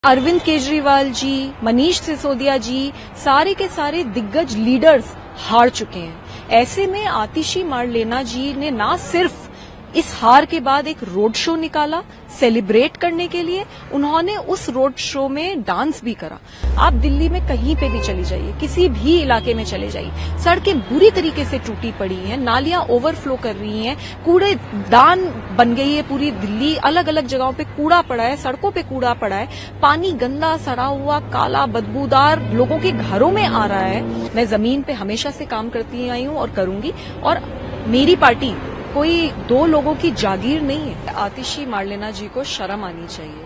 अरविंद केजरीवाल जी, मनीष सिसोदिया जी, सारे के सारे दिग्गज लीडर्स हार चुके हैं। ऐसे में आतिशी मारलेना जी ने ना सिर्फ इस हार के बाद एक रोड शो निकाला सेलिब्रेट करने के लिए, उन्होंने उस रोड शो में डांस भी करा। आप दिल्ली में कहीं पे भी चली जाइए, किसी भी इलाके में चले जाइए, सड़कें बुरी तरीके से टूटी पड़ी हैं, नालियां ओवरफ्लो कर रही हैं, कूड़ेदान बन गई है पूरी दिल्ली, अलग अलग जगहों पे कूड़ा पड़ा है, सड़कों पे कूड़ा पड़ा है, पानी गंदा सड़ा हुआ काला बदबूदार लोगों के घरों में आ रहा है। मैं जमीन पे हमेशा से काम करती आई हूं और करूंगी, और मेरी पार्टी कोई दो लोगों की जागीर नहीं है। आतिशी मारलेना जी को शर्म आनी चाहिए।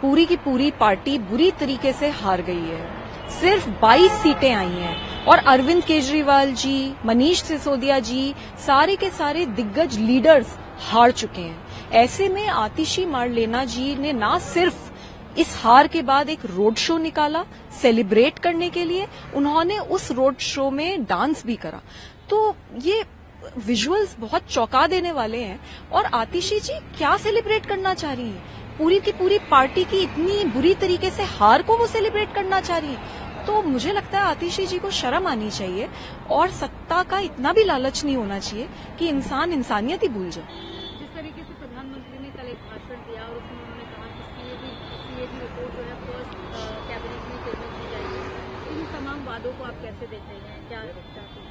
पूरी की पूरी पार्टी बुरी तरीके से हार गई है। सिर्फ 22 सीटें आई हैं और अरविंद केजरीवाल जी, मनीष सिसोदिया जी, सारे के सारे दिग्गज लीडर्स हार चुके हैं। ऐसे में आतिशी मारलेना जी ने ना सिर्फ इस हार के बाद एक रोड शो निकाला सेलिब्रेट करने के लिए, उन्होंने उस रोड शो में डांस भी करा। तो ये विजुअल्स बहुत चौंका देने वाले हैं। और आतिशी जी क्या सेलिब्रेट करना चाह रही है? पूरी की पूरी पार्टी की इतनी बुरी तरीके से हार को वो सेलिब्रेट करना चाह रही है। तो मुझे लगता है आतिशी जी को शर्म आनी चाहिए और सत्ता का इतना भी लालच नहीं होना चाहिए कि इंसान इंसानियत ही भूल जाए। जिस तरीके से प्रधानमंत्री ने कल एक भाषण दिया और उसमें उन्होंने कहा कि सीएजी रिपोर्ट जो है फर्स्ट कैबिनेट में टेबल की जाएगी, इन तमाम वादों को आप कैसे देख रहे हैं, क्या चाहते हैं?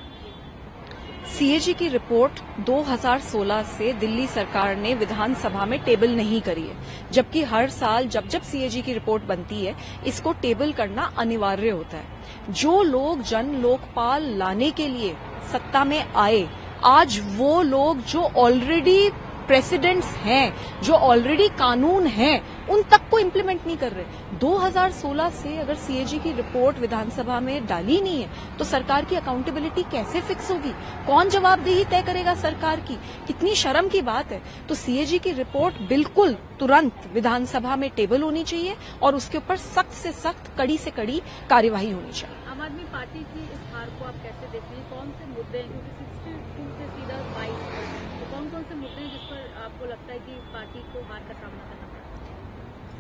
सीएजी की रिपोर्ट 2016 से दिल्ली सरकार ने विधानसभा में टेबल नहीं करी है, जबकि हर साल जब जब सीएजी की रिपोर्ट बनती है इसको टेबल करना अनिवार्य होता है। जो लोग जन लोकपाल लाने के लिए सत्ता में आए, आज वो लोग जो ऑलरेडी प्रेसिडेंट्स हैं, जो ऑलरेडी कानून हैं, उन तक को इम्प्लीमेंट नहीं कर रहे। 2016 से अगर सीएजी की रिपोर्ट विधानसभा में डाली नहीं है तो सरकार की अकाउंटेबिलिटी कैसे फिक्स होगी? कौन जवाबदेही तय करेगा सरकार की? कितनी शर्म की बात है। तो सीएजी की रिपोर्ट बिल्कुल तुरंत विधानसभा में टेबल होनी चाहिए और उसके ऊपर सख्त से सख्त, कड़ी से कड़ी कार्यवाही होनी चाहिए। आम आदमी पार्टी की इस हार को आप कैसे देखते हैं? कौन से मुद्दे हैं, क्योंकि 62 से सीधा 22 तो कौन से मुद्दे हैं जिस पर आपको लगता है कि पार्टी को हार का सामना करना पड़ा?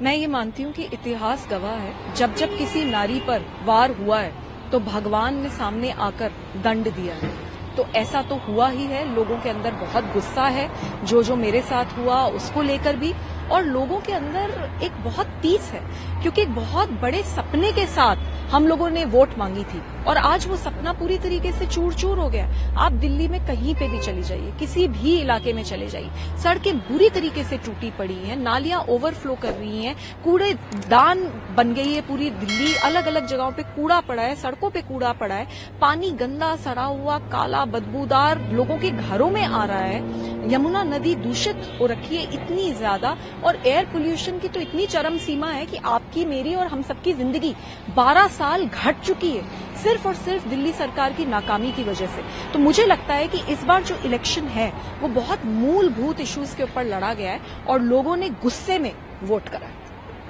मैं ये मानती हूँ कि इतिहास गवाह है, जब जब किसी नारी पर वार हुआ है तो भगवान ने सामने आकर दंड दिया है। तो ऐसा तो हुआ ही है। लोगों के अंदर बहुत गुस्सा है, जो मेरे साथ हुआ उसको लेकर भी, और लोगों के अंदर एक बहुत तीस है, क्योंकि एक बहुत बड़े सपने के साथ हम लोगों ने वोट मांगी थी और आज वो सपना पूरी तरीके से चूर चूर हो गया। आप दिल्ली में कहीं पे भी चली जाइए, किसी भी इलाके में चले जाइए, सड़कें बुरी तरीके से टूटी पड़ी हैं, नालियां ओवरफ्लो कर रही हैं, कूड़ेदान बन गई है पूरी दिल्ली, अलग अलग जगहों पे कूड़ा पड़ा है, सड़कों पे कूड़ा पड़ा है, पानी गंदा सड़ा हुआ काला बदबूदार लोगों के घरों में आ रहा है, यमुना नदी दूषित हो रखी है इतनी ज्यादा, और एयर पोल्यूशन की तो इतनी चरम सीमा है कि आपकी, मेरी और हम सबकी जिंदगी 12 साल घट चुकी है सिर्फ और सिर्फ दिल्ली सरकार की नाकामी की वजह से। तो मुझे लगता है कि इस बार जो इलेक्शन है वो बहुत मूलभूत इश्यूज के ऊपर लड़ा गया है और लोगों ने गुस्से में वोट करा है।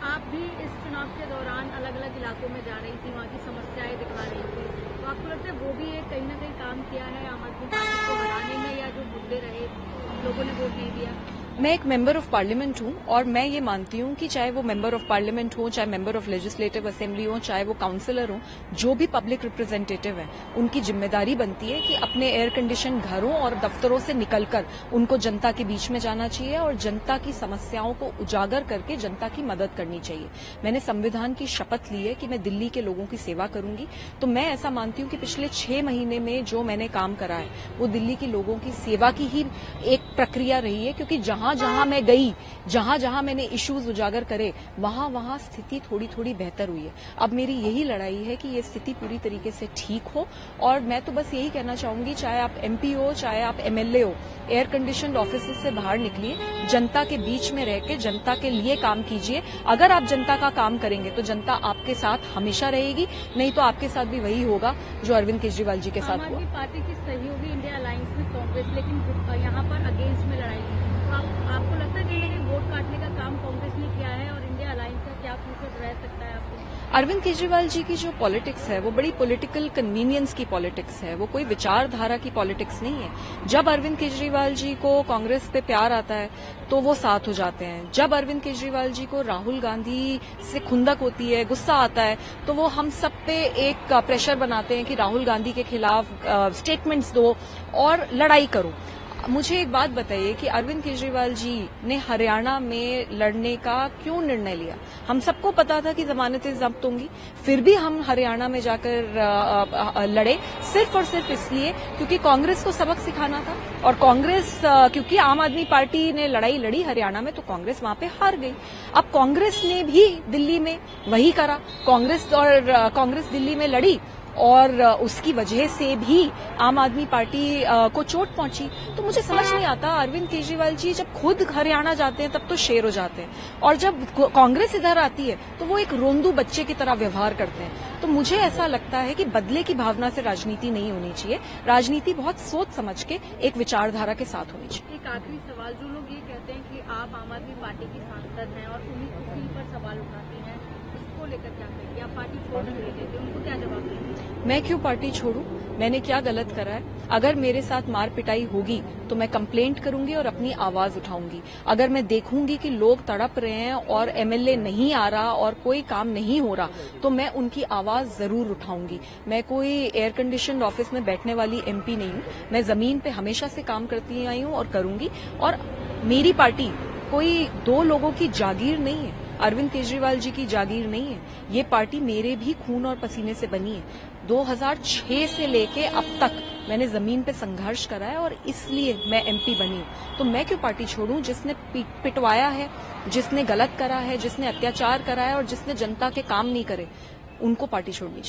आप भी इस चुनाव के दौरान अलग अलग इलाकों में जा रही थी, वहाँ की समस्याएं दिखा रही थी, तो आपको लगता है वो भी एक कहीं न कहीं काम किया है आम आदमी पार्टी को हराने में, या जो मुद्दे रहे लोगों ने वोट नहीं दिया? मैं एक मेंबर ऑफ पार्लियामेंट हूं और मैं ये मानती हूं कि चाहे वो मेंबर ऑफ पार्लियामेंट हो, चाहे मेंबर ऑफ लेजिस्लेटिव असेंबली हो, चाहे वो काउंसिलर हो, जो भी पब्लिक रिप्रेजेंटेटिव है, उनकी जिम्मेदारी बनती है कि अपने एयर कंडीशन घरों और दफ्तरों से निकलकर उनको जनता के बीच में जाना चाहिए और जनता की समस्याओं को उजागर करके जनता की मदद करनी चाहिए। मैंने संविधान की शपथ ली है कि मैं दिल्ली के लोगों की सेवा करूंगी। तो मैं ऐसा मानती हूं कि पिछले 6 महीने में जो मैंने काम करा है वो दिल्ली के लोगों की सेवा की ही एक प्रक्रिया रही है, क्योंकि जहां जहां मैं गई, जहां जहां मैंने इश्यूज उजागर करे, वहां वहां स्थिति थोड़ी थोड़ी बेहतर हुई है। अब मेरी यही लड़ाई है कि ये स्थिति पूरी तरीके से ठीक हो, और मैं तो बस यही कहना चाहूंगी, चाहे आप एमपी हो, चाहे आप एमएलए हो, एयर कंडीशनड ऑफिस से बाहर निकलिए, जनता के बीच में रह के जनता के लिए काम कीजिए। अगर आप जनता का काम करेंगे तो जनता आपके साथ हमेशा रहेगी, नहीं तो आपके साथ भी वही होगा जो अरविंद केजरीवाल जी के साथ हुआ। आम आदमी पार्टी की सहयोगी इंडिया अलायंस में कांग्रेस, लेकिन यहाँ पर अगेंस्ट में लड़ाई है। तो आपको लगता है कि वोट काटने का काम कांग्रेस ने किया है और इंडिया अलायंस का क्या फ्यूचर रह सकता है आपको? अरविंद केजरीवाल जी की जो पॉलिटिक्स है वो बड़ी पॉलिटिकल कन्वीनियंस की पॉलिटिक्स है, वो कोई विचारधारा की पॉलिटिक्स नहीं है। जब अरविंद केजरीवाल जी को कांग्रेस पे प्यार आता है तो वो साथ हो जाते हैं। जब अरविंद केजरीवाल जी को राहुल गांधी से खुंदक होती है, गुस्सा आता है, तो वो हम सब पे एक प्रेशर बनाते हैं कि राहुल गांधी के खिलाफ स्टेटमेंट्स दो और लड़ाई करो। मुझे एक बात बताइए कि अरविंद केजरीवाल जी ने हरियाणा में लड़ने का क्यों निर्णय लिया? हम सबको पता था कि जमानतें जब्त होंगी, फिर भी हम हरियाणा में जाकर लड़े सिर्फ और सिर्फ इसलिए क्योंकि कांग्रेस को सबक सिखाना था। और कांग्रेस क्योंकि आम आदमी पार्टी ने लड़ाई लड़ी हरियाणा में तो कांग्रेस वहां पे हार गई। अब कांग्रेस ने भी दिल्ली में वही करा, कांग्रेस दिल्ली में लड़ी और उसकी वजह से भी आम आदमी पार्टी को चोट पहुंची। तो मुझे समझ नहीं आता, अरविंद केजरीवाल जी जब खुद हरियाणा जाते हैं तब तो शेर हो जाते हैं और जब कांग्रेस इधर आती है तो वो एक रोंदू बच्चे की तरह व्यवहार करते हैं। तो मुझे ऐसा लगता है कि बदले की भावना से राजनीति नहीं होनी चाहिए, राजनीति बहुत सोच समझ के एक विचारधारा के साथ होनी चाहिए। एक आखिरी सवाल, जो लोग ये कहते हैं कि आप आम आदमी पार्टी की सांसद हैं और उसी पर सवाल उठाती हैं, इसको लेकर क्या कहेंगे? आप पार्टी छोड़ नहीं देते, उनको क्या जवाब देंगे? मैं क्यों पार्टी छोड़ूं? मैंने क्या गलत करा है? अगर मेरे साथ मार पिटाई होगी तो मैं कंप्लेंट करूंगी और अपनी आवाज उठाऊंगी। अगर मैं देखूंगी कि लोग तड़प रहे हैं और एमएलए नहीं आ रहा और कोई काम नहीं हो रहा तो मैं उनकी आवाज जरूर उठाऊंगी। मैं कोई एयर कंडीशन ऑफिस में बैठने वाली एमपी नहीं हूं, मैं जमीन पे हमेशा से काम करती आई हूं और करूंगी। और मेरी पार्टी कोई दो लोगों की जागीर नहीं है, अरविंद केजरीवाल जी की जागीर नहीं है। ये पार्टी मेरे भी खून और पसीने से बनी है। 2006 से लेके अब तक मैंने जमीन पे संघर्ष करा है और इसलिए मैं एमपी बनी हूं। तो मैं क्यों पार्टी छोड़ूं? जिसने पिटवाया है, जिसने गलत करा है, जिसने अत्याचार करा है और जिसने जनता के काम नहीं करे, उनको पार्टी छोड़नी चाहिए।